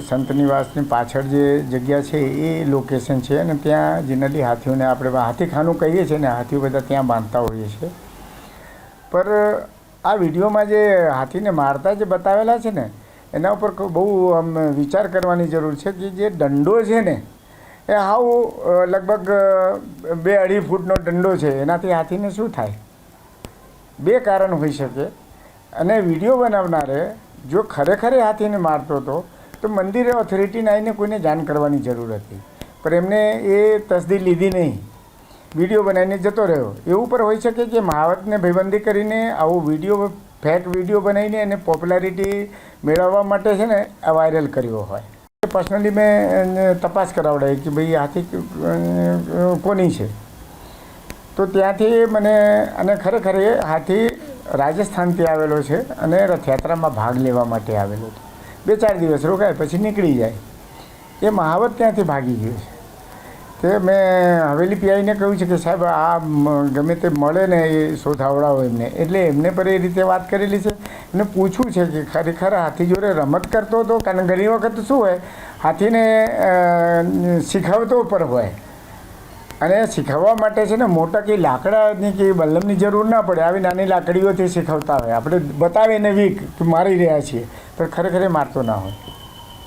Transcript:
સંત નિવાસની પાછળ જે જગ્યા છે એ લોકેશન છે અને ત્યાં જનરલી હાથીઓને આપણે હાથીખાનું કહીએ છીએ ને, હાથીઓ બધા ત્યાં બાંધતા હોઈએ છીએ. પર આ વિડીયોમાં જે હાથીને મારતા જે બતાવેલા છે ને એના ઉપર બહુ આમ વિચાર કરવાની જરૂર છે કે જે દંડો છે ને એ હાવ લગભગ 2-2.5 ફૂટનો દંડો છે, એનાથી હાથીને શું થાય? 2 કારણ હોઈ શકે. અને વિડીયો બનાવનારે જો ખરેખર હાથીને મારતો હતો તો મંદિરે ઓથોરિટીને આવીને કોઈને જાણ કરવાની જરૂર હતી, પણ એમને એ તસદી લીધી નહીં, વિડીયો બનાવીને જતો રહ્યો. એવું પણ હોઈ શકે કે મહાવતને ભયબંધી કરીને આવો વિડીયો, ફેક વિડીયો બનાવીને એને પોપ્યુલારિટી મેળવવા માટે છે ને આ વાયરલ કર્યો હોય. પર્સનલી મેં તપાસ કરાવડાવી કે ભાઈ હાથી કોની છે, તો ત્યાંથી મને, અને ખરેખર એ હાથી રાજસ્થાનથી આવેલો છે અને રથયાત્રામાં ભાગ લેવા માટે આવેલો છે. 2-4 દિવસ રોકાય પછી નીકળી જાય. એ મહાવત ત્યાંથી ભાગી ગયો છે. તે મેં હવેલી પીઆઈને કહ્યું છે કે સાહેબ આ ગમે તે મળે ને એ શોધાવડાવો એમને. એટલે એમને પર એ રીતે વાત કરેલી છે. એમને પૂછવું છે કે ખરેખર હાથી જોડે રમત કરતો હતો, કારણ ઘણી વખત શું હોય હાથીને શીખવતો પર હોય અને શીખવવા માટે છે ને મોટા કે લાકડાની કે બલ્લમની જરૂર ના પડે, આવી નાની લાકડીઓથી શીખવતા હોય. આપણે બતાવીને વીક કે મારી રહ્યા છીએ, પણ ખરેખર મારતો ના હોય.